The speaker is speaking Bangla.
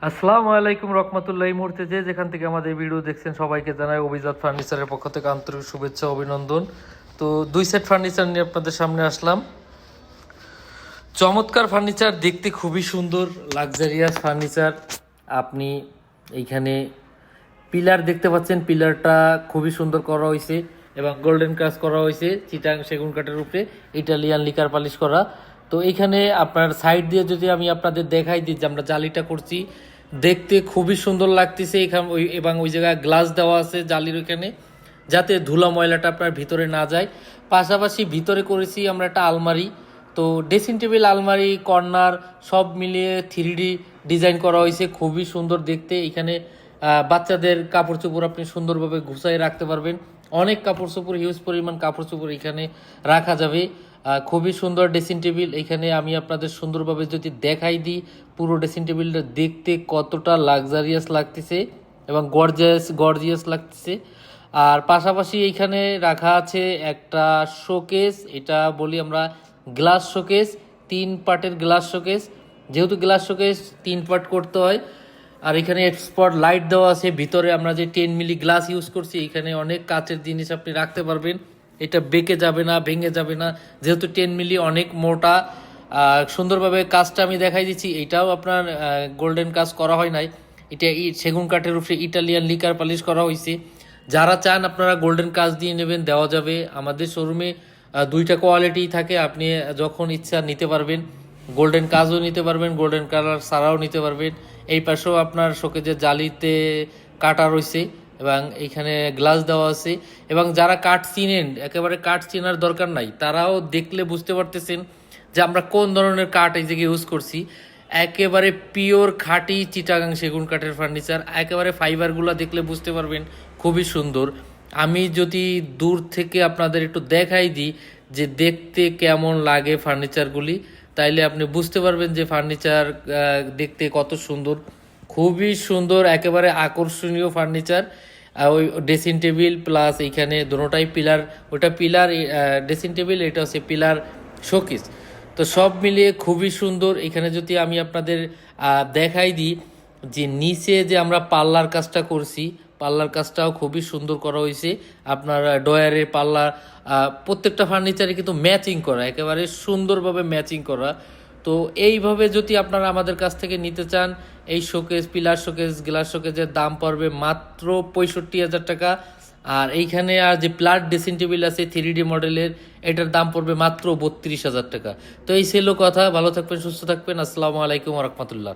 আসসালামু আলাইকুম রহমতুল্লাহ। এই মুহূর্তে যে যেখান থেকে আমাদের ভিডিও দেখছেন সবাইকে জানাই অভিজাত ফার্নিচারের পক্ষ থেকে আন্তরিক শুভেচ্ছা অভিনন্দন। তো 2 সেট ফার্নিচার নিয়ে আপনাদের সামনে আসলাম। চমৎকার ফার্নিচার, দেখতে খুবই সুন্দর, লাক্সারিয়াস ফার্নিচার। আপনি এইখানে পিলার দেখতে পাচ্ছেন, পিলারটা খুবই সুন্দর করা হয়েছে এবং গোল্ডেন কাজ করা হয়েছে চিটাং সেগুন কাঠের উপরে, ইটালিয়ান লিকার পালিশ করা। তো এইখানে আপনার সাইড দিয়ে যদি আমি আপনাদের দেখাই দিই যে আমরা জালিটা করছি, দেখতে খুবই সুন্দর লাগতেছে। এখানে এবং ওই জায়গায় গ্লাস দেওয়া আছে জালির ওইখানে, যাতে ধুলা ময়লাটা আপনার ভিতরে না যায়। পাশাপাশি ভিতরে করেছি আমরা একটা আলমারি। তো ড্রেসিং টেবিল, আলমারি, কর্নার সব মিলিয়ে 3D ডিজাইন করা হয়েছে, খুবই সুন্দর দেখতে। এখানে বাচ্চাদের কাপড় চোপড় আপনি সুন্দরভাবে গুছাই রাখতে পারবেন। অনেক কাপড় চোপড়, হিউজ পরিমাণ কাপড় চোপড় এখানে রাখা যাবে। খুবই সুন্দর ড্রেসিং টেবিল। এখানে আমি আপনাদের সুন্দরভাবে যদি দেখাই দিই, পুরো ড্রেসিং টেবিলটা দেখতে কতটা লাক্সারিয়াস লাগতেছে এবং গর্জিয়াস লাগতেছে। আর পাশাপাশি এইখানে রাখা আছে একটা শোকেস, এটা বলি আমরা গ্লাস শোকেস, 3 পার্টের গ্লাস শোকেস। যেহেতু গ্লাস শোকেস 3 পার্ট করতে হয়। আর এখানে এক্সপট লাইট দেওয়া আছে। ভিতরে আমরা যে 10 মিলি গ্লাস ইউজ করছি, এখানে অনেক কাচের জিনিস আপনি রাখতে পারবেন। এটা বেঁকে যাবে না, ভেঙে যাবে না, যেহেতু 10 মিলি অনেক মোটা। সুন্দরভাবে কাজটা আমি দেখাই দিচ্ছি। এটাও আপনার গোল্ডেন কাজ করা হয় নাই, এটা সেগুন কাঠের উপরে ইটালিয়ান লিকার পালিশ করা হয়েছে। যারা চান আপনারা গোল্ডেন কাজ দিয়ে নেবেন, দেওয়া যাবে। আমাদের শোরুমে 2টা কোয়ালিটি থাকে, আপনি যখন ইচ্ছা নিতে পারবেন। গোল্ডেন কাজও নিতে পারবেন, গোল্ডেন কালার ছাড়াও নিতে পারবেন। এই পাশেও আপনার শোকেজের জালিতে কাটা রয়েছে এবং এইখানে গ্লাস দেওয়া আছে। এবং যারা কাঠ চিনেন, একেবারে কাঠ চেনার দরকার নাই, তারাও দেখলে বুঝতে পারতেছেন যে আমরা কোন ধরনের কাঠ এই জায়গায় ইউজ করছি। একেবারে পিওর খাঁটি চিটাগাং সেগুন কাঠের ফার্নিচার। একেবারে ফাইবারগুলো দেখলে বুঝতে পারবেন, খুবই সুন্দর। আমি যদি দূর থেকে আপনাদের একটু দেখাই দিই যে দেখতে কেমন লাগে ফার্নিচারগুলি, তাইলে আপনি বুঝতে পারবেন যে ফার্নিচার দেখতে কত সুন্দর। খুবই সুন্দর, একেবারে আকর্ষণীয় ফার্নিচার। ওই ড্রেসিং টেবিল প্লাস এইখানে দুটোটাই পিলার, ওটা পিলার ড্রেসিং টেবিল, এটা হচ্ছে পিলার শোকেস। তো সব মিলিয়ে খুবই সুন্দর। এখানে যদি আমি আপনাদের দেখাই দিই যে নিচে যে আমরা পাল্লার কাজটা করছি, পাল্লার কাজটাও খুবই সুন্দর করা হয়েছে। আপনার ডয়ারের পাল্লা প্রত্যেকটা ফার্নিচারে কিন্তু ম্যাচিং করা, একেবারে সুন্দরভাবে ম্যাচিং করা। তো এইভাবে যদি আপনারা আমাদের কাছ থেকে নিতে চান, এই শোকেস, পিলার শোকেস, গ্লাস শোকেসের দাম পড়বে মাত্র 65,000 টাকা। আর এইখানে আর যে প্লাট ড্রেসিং টেবিল আছে 3D মডেলের, এটার দাম পড়বে মাত্র 32,000 টাকা। তো এই ছিল কথা। ভালো থাকবেন, সুস্থ থাকবেন। আসসালামু আলাইকুম রহমতুল্লাহ।